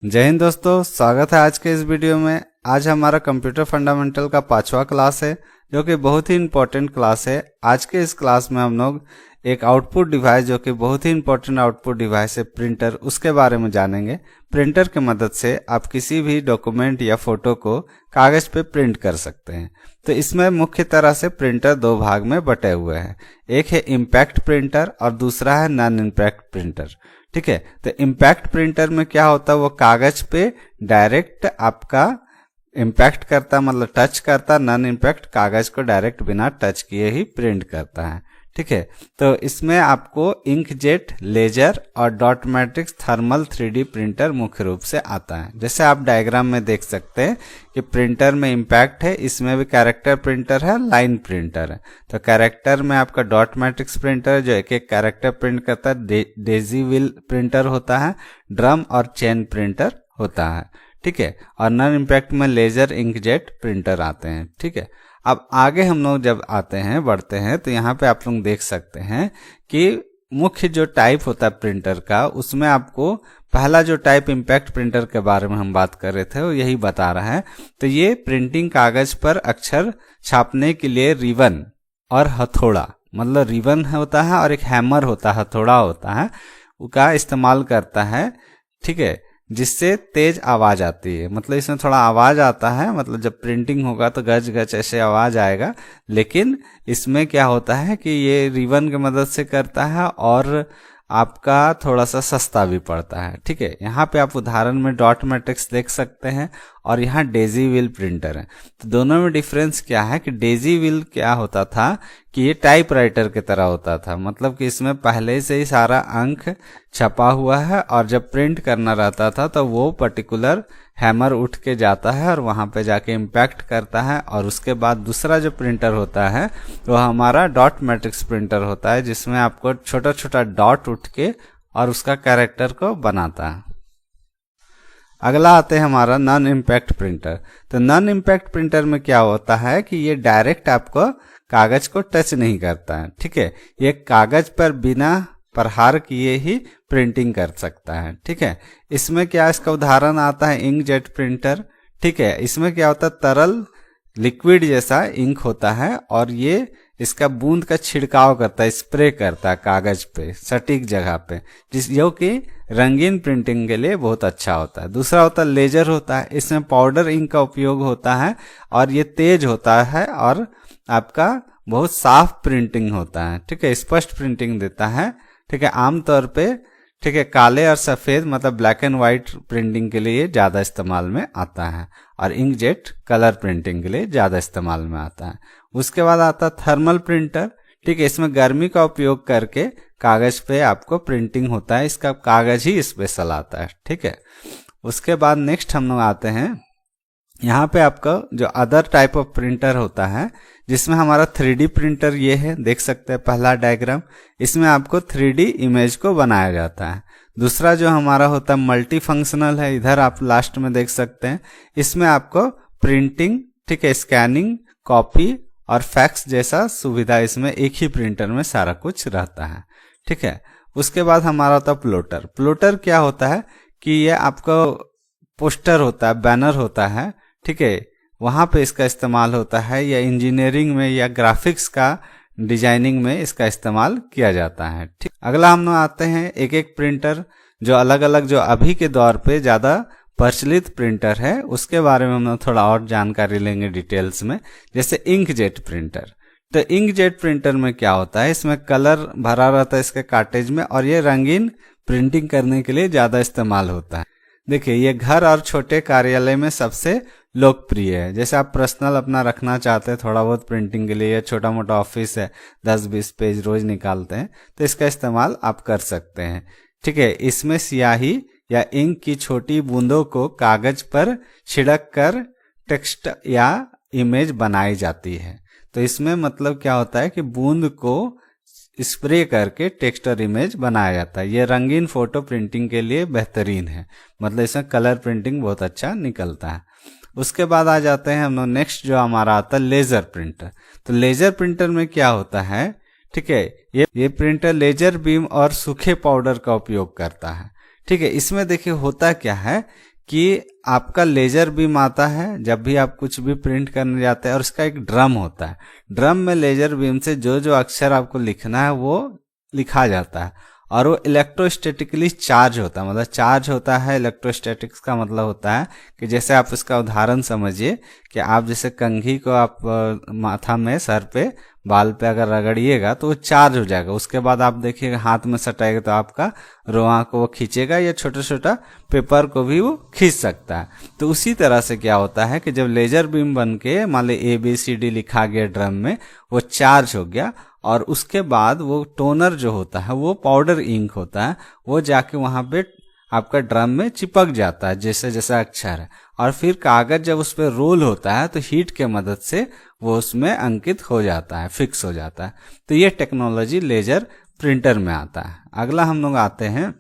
जय हिंद दोस्तों, स्वागत है आज के इस वीडियो में। आज हमारा कंप्यूटर फंडामेंटल का 5वां क्लास है, जो कि बहुत ही इंपॉर्टेंट क्लास है। आज के इस क्लास में हम लोग एक आउटपुट डिवाइस, जो कि बहुत ही इंपॉर्टेंट आउटपुट डिवाइस है, प्रिंटर, उसके बारे में जानेंगे। प्रिंटर की मदद से आप किसी भी डॉक्यूमेंट या फोटो को कागज पे प्रिंट कर सकते हैं। तो इसमें मुख्य तरह से प्रिंटर दो भाग में बटे हुए हैं। एक है इम्पैक्ट प्रिंटर और दूसरा है नॉन इम्पैक्ट प्रिंटर। ठीक है, तो इम्पैक्ट प्रिंटर में क्या होता है, वो कागज पे डायरेक्ट आपका इम्पैक्ट करता, मतलब टच करता। नॉन इम्पैक्ट कागज को डायरेक्ट बिना टच किए ही प्रिंट करता है। ठीक है, तो इसमें आपको इंकजेट, लेजर और dot matrix thermal 3D printer मुख्य रूप से आता है। जैसे आप डायग्राम में देख सकते हैं कि प्रिंटर में इम्पैक्ट है, इसमें भी कैरेक्टर प्रिंटर है, लाइन प्रिंटर है। तो कैरेक्टर में आपका डॉट मैट्रिक्स प्रिंटर जो एक एक कैरेक्टर प्रिंट करता है, डेजी व्हील प्रिंटर होता है, ड्रम और चेन प्रिंटर होता है। ठीक है, और नॉन इम्पैक्ट में लेजर, इंकजेट प्रिंटर आते हैं। ठीक है, अब आगे हम लोग जब आते हैं, बढ़ते हैं, तो यहाँ पे आप लोग देख सकते हैं कि मुख्य जो टाइप होता है प्रिंटर का, उसमें आपको पहला जो टाइप इम्पैक्ट प्रिंटर के बारे में हम बात कर रहे थे, वो यही बता रहा है। तो ये प्रिंटिंग कागज पर अक्षर छापने के लिए रिबन और हथौड़ा, मतलब रिबन होता है और एक हैमर होता है, हथौड़ा होता है, उसका इस्तेमाल करता है। ठीक है, जिससे तेज आवाज आती है, मतलब इसमें थोड़ा आवाज आता है, मतलब जब प्रिंटिंग होगा तो गच गच ऐसे आवाज आएगा। लेकिन इसमें क्या होता है कि ये रिबन की मदद से करता है और आपका थोड़ा सा सस्ता भी पड़ता है। ठीक है, यहाँ पे आप उदाहरण में डॉट मैट्रिक्स देख सकते हैं और यहाँ डेजी व्हील प्रिंटर है। तो दोनों में डिफरेंस क्या है कि डेजी व्हील क्या होता था कि ये टाइपराइटर की तरह होता था, मतलब कि इसमें पहले से ही सारा अंक छपा हुआ है और जब प्रिंट करना रहता था तो वो पर्टिकुलर हैमर उठ के जाता है और वहां पे जाके इम्पैक्ट करता है। और उसके बाद दूसरा जो प्रिंटर होता है वो हमारा डॉट मैट्रिक्स प्रिंटर होता है, जिसमें आपको छोटा छोटा डॉट उठ के और उसका कैरेक्टर को बनाता है। अगला आते हैं हमारा नॉन इम्पैक्ट प्रिंटर। तो नॉन इम्पैक्ट प्रिंटर में क्या होता है कि ये डायरेक्ट आपको कागज को टच नहीं करता है। ठीक है, ये कागज पर बिना प्रहार किए ही प्रिंटिंग कर सकता है। ठीक है, इसमें क्या, इसका उदाहरण आता है इंकजेट प्रिंटर। ठीक है, इसमें क्या होता है, तरल लिक्विड जैसा इंक होता है और ये इसका बूंद का छिड़काव करता है, स्प्रे करता है कागज पे सटीक जगह पे, जो कि रंगीन प्रिंटिंग के लिए बहुत अच्छा होता है। दूसरा होता है लेजर होता है, इसमें पाउडर इंक का उपयोग होता है और ये तेज होता है और आपका बहुत साफ प्रिंटिंग होता है। ठीक है, स्पष्ट प्रिंटिंग देता है। ठीक है, आमतौर पे ठीक है काले और सफेद, मतलब ब्लैक एंड व्हाइट प्रिंटिंग के लिए ज्यादा इस्तेमाल में आता है और इंकजेट कलर प्रिंटिंग के लिए ज्यादा इस्तेमाल में आता है। उसके बाद आता है थर्मल प्रिंटर। ठीक है, इसमें गर्मी का उपयोग करके कागज पे आपको प्रिंटिंग होता है, इसका कागज ही स्पेशल आता है। ठीक है, उसके बाद नेक्स्ट हम लोग आते हैं, यहाँ पे आपका जो अदर टाइप ऑफ प्रिंटर होता है, जिसमें हमारा 3D प्रिंटर ये है, देख सकते हैं पहला डायग्राम। इसमें आपको 3D इमेज को बनाया जाता है। दूसरा जो हमारा होता है मल्टी फंक्शनल है, इधर आप लास्ट में देख सकते हैं। इसमें आपको प्रिंटिंग, ठीक है, स्कैनिंग, कॉपी और फैक्स जैसा सुविधा इसमें एक ही प्रिंटर में सारा कुछ रहता है। ठीक है, उसके बाद हमारा होता है प्लोटर। प्लोटर क्या होता है कि ये आपको पोस्टर होता है, बैनर होता है। ठीक है, वहां पे इसका इस्तेमाल होता है, या इंजीनियरिंग में या ग्राफिक्स का डिजाइनिंग में इसका इस्तेमाल किया जाता है। ठीक, अगला हम लोग आते हैं एक एक प्रिंटर, जो अलग अलग, जो अभी के दौर पे ज्यादा प्रचलित प्रिंटर है, उसके बारे में हम लोग थोड़ा और जानकारी लेंगे डिटेल्स में। जैसे इंकजेट प्रिंटर। तो इंकजेट प्रिंटर में क्या होता है, इसमें कलर भरा रहता है इसके कार्टेज में और ये रंगीन प्रिंटिंग करने के लिए ज्यादा इस्तेमाल होता है। देखिए, ये घर और छोटे कार्यालय में सबसे लोकप्रिय है। जैसे आप पर्सनल अपना रखना चाहते हैं थोड़ा बहुत प्रिंटिंग के लिए, या छोटा मोटा ऑफिस है, 10-20 पेज रोज निकालते हैं, तो इसका इस्तेमाल आप कर सकते हैं। ठीक है, इसमें स्याही या इंक की छोटी बूंदों को कागज पर छिड़क कर टेक्स्ट या इमेज बनाई जाती है। तो इसमें मतलब क्या होता है कि बूंद को स्प्रे करके टेक्स्ट और इमेज बनाया जाता है। ये रंगीन फोटो प्रिंटिंग के लिए बेहतरीन है, मतलब इसमें कलर प्रिंटिंग बहुत अच्छा निकलता है। उसके बाद आ जाते हैं हम लोग नेक्स्ट, जो हमारा आता है लेजर प्रिंटर। तो लेजर प्रिंटर में क्या होता है, ठीक है, ये प्रिंटर लेजर बीम और सूखे पाउडर का उपयोग करता है। ठीक है, इसमें देखिए होता क्या है कि आपका लेजर बीम आता है जब भी आप कुछ भी प्रिंट करने जाते हैं, और इसका एक ड्रम होता है। ड्रम में लेजर बीम से जो जो अक्षर आपको लिखना है वो लिखा जाता है, और वो इलेक्ट्रोस्टैटिकली चार्ज होता है। मतलब चार्ज होता है, इलेक्ट्रोस्टैटिक्स का मतलब होता है कि जैसे आप इसका उदाहरण समझिए कि आप जैसे कंघी को आप माथा में, सर पे, बाल पे अगर रगड़िएगा तो वो चार्ज हो जाएगा। उसके बाद आप देखिएगा हाथ में सटाएगा तो आपका रोआ को वो खींचेगा, या छोटा छोटा पेपर को भी वो खींच सकता है। तो उसी तरह से क्या होता है कि जब लेजर बीम बन के मान ली ABCD लिखा गया ड्रम में, वो चार्ज हो गया, और उसके बाद वो टोनर जो होता है वो पाउडर इंक होता है, वो जाके वहां पे आपका ड्रम में चिपक जाता है जैसे जैसा अक्षर है, और फिर कागज जब उस पर रोल होता है तो हीट के मदद से वो उसमें अंकित हो जाता है, फिक्स हो जाता है। तो ये टेक्नोलॉजी लेजर प्रिंटर में आता है। अगला हम लोग आते हैं,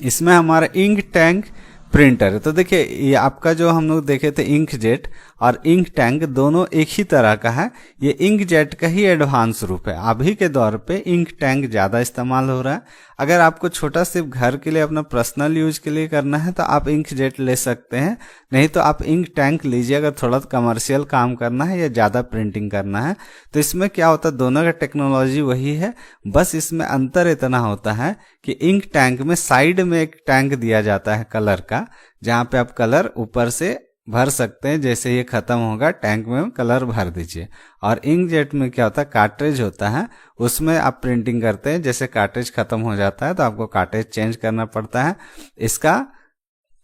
इसमें हमारा इंक टैंक प्रिंटर है। तो देखिए ये आपका जो हम लोग देखे थे इंक जेट और इंक टैंक दोनों एक ही तरह का है। ये इंक जेट का ही एडवांस रूप है। अभी के दौर पे इंक टैंक ज़्यादा इस्तेमाल हो रहा है। अगर आपको छोटा सिर्फ घर के लिए अपना पर्सनल यूज के लिए करना है तो आप इंक जेट ले सकते हैं, नहीं तो आप इंक टैंक लीजिए अगर थोड़ा कमर्शियल काम करना है या ज़्यादा प्रिंटिंग करना है। तो इसमें क्या होता है, दोनों का टेक्नोलॉजी वही है, बस इसमें अंतर इतना होता है कि इंक टैंक में साइड में एक टैंक दिया जाता है कलर का, जहाँ पे आप कलर ऊपर से भर सकते हैं। जैसे ये खत्म होगा टैंक में कलर भर दीजिए। और इंक जेट में क्या होता है, कार्ट्रिज होता है, उसमें आप प्रिंटिंग करते हैं। जैसे कार्ट्रिज खत्म हो जाता है तो आपको कार्ट्रिज चेंज करना पड़ता है। इसका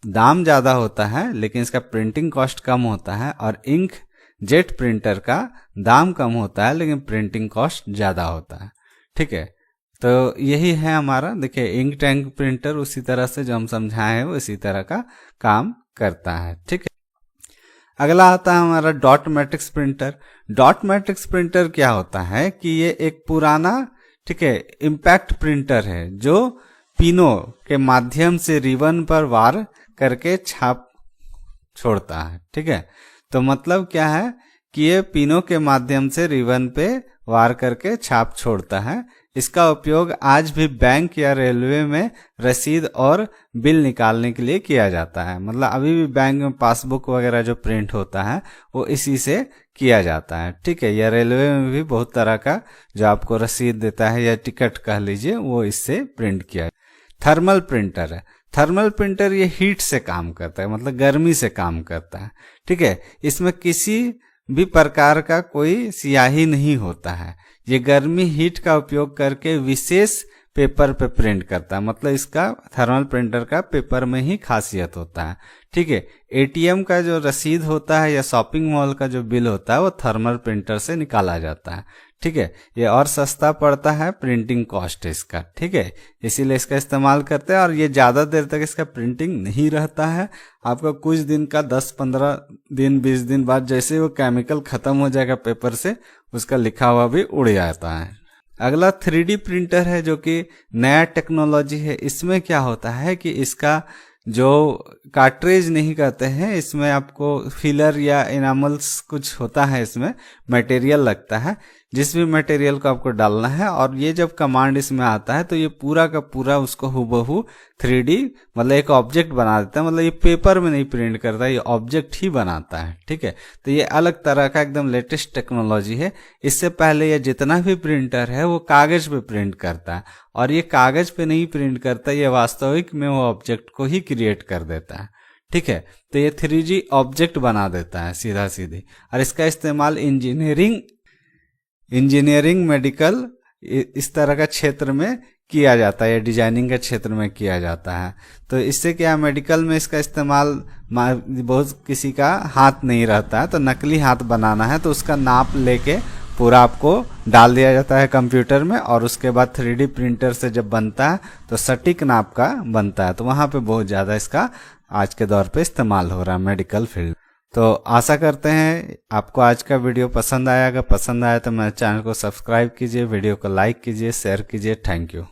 दाम ज़्यादा होता है लेकिन इसका प्रिंटिंग कॉस्ट कम होता है, और इंक जेट प्रिंटर का दाम कम होता है लेकिन प्रिंटिंग कॉस्ट ज़्यादा होता है। ठीक है, तो यही है हमारा। देखिए इंक टैंक प्रिंटर उसी तरह से जो हम समझाए हैं वो इसी तरह का काम करता है। ठीक है, अगला आता है हमारा dot matrix printer. Dot matrix printer क्या होता है कि ये एक पुराना, ठीक है, इम्पैक्ट प्रिंटर है जो पिनों के माध्यम से रिबन पर वार करके छाप छोड़ता है। ठीक है, तो मतलब क्या है कि ये पिनों के माध्यम से रिबन पे वार करके छाप छोड़ता है। इसका उपयोग आज भी बैंक या रेलवे में रसीद और बिल निकालने के लिए किया जाता है। मतलब अभी भी बैंक में पासबुक वगैरह जो प्रिंट होता है वो इसी से किया जाता है। ठीक है, या रेलवे में भी बहुत तरह का जो आपको रसीद देता है या टिकट कह लीजिए वो इससे प्रिंट किया। थर्मल प्रिंटर है। थर्मल प्रिंटर ये हीट से काम करता है, मतलब गर्मी से काम करता है। ठीक है, इसमें किसी भी प्रकार का कोई स्याही नहीं होता है। ये गर्मी हीट का उपयोग करके विशेष पेपर पे प्रिंट करता है। मतलब इसका थर्मल प्रिंटर का पेपर में ही खासियत होता है। ठीक है, ATM का जो रसीद होता है या शॉपिंग मॉल का जो बिल होता है वो थर्मल प्रिंटर से निकाला जाता है। ठीक है, ये और सस्ता पड़ता है, प्रिंटिंग कॉस्ट इसका। ठीक है, इसीलिए इसका इस्तेमाल करते हैं, और ये ज़्यादा देर तक इसका प्रिंटिंग नहीं रहता है। आपका कुछ दिन का 10-15 दिन 20 दिन बाद जैसे वो केमिकल खत्म हो जाएगा पेपर से, उसका लिखा हुआ भी उड़ जाता है। अगला 3D प्रिंटर है जो कि नया टेक्नोलॉजी है। इसमें क्या होता है कि इसका जो कार्ट्रिज नहीं कहते हैं, इसमें आपको फिलर या इनामल्स कुछ होता है, इसमें मटेरियल लगता है, जिस भी मटेरियल को आपको डालना है, और ये जब कमांड इसमें आता है तो ये पूरा का पूरा उसको हुबहू 3D मतलब एक ऑब्जेक्ट बना देता है। मतलब ये पेपर में नहीं प्रिंट करता, ये ऑब्जेक्ट ही बनाता है। ठीक है, तो ये अलग तरह का एकदम लेटेस्ट टेक्नोलॉजी है। इससे पहले ये जितना भी प्रिंटर है वो कागज पे प्रिंट करता है, और ये कागज पे नहीं प्रिंट करता, ये वास्तविक में वो ऑब्जेक्ट को ही क्रिएट कर देता है। ठीक है, तो ये 3D ऑब्जेक्ट बना देता है सीधा सीधी। और इसका इस्तेमाल इंजीनियरिंग मेडिकल इस तरह का क्षेत्र में किया जाता है, या डिजाइनिंग के क्षेत्र में किया जाता है। तो इससे क्या, मेडिकल में इसका इस्तेमाल बहुत किसी का हाथ नहीं रहता है, तो नकली हाथ बनाना है तो उसका नाप लेके पूरा आपको डाल दिया जाता है कंप्यूटर में, और उसके बाद 3D प्रिंटर से जब बनता है तो सटीक नाप का बनता है। तो वहाँ पे बहुत ज़्यादा इसका आज के दौर पे इस्तेमाल हो रहा है मेडिकल फील्ड। तो आशा करते हैं आपको आज का वीडियो पसंद आया। अगर पसंद आया तो मेरे चैनल को सब्सक्राइब कीजिए, वीडियो को लाइक कीजिए, शेयर कीजिए। Thank you.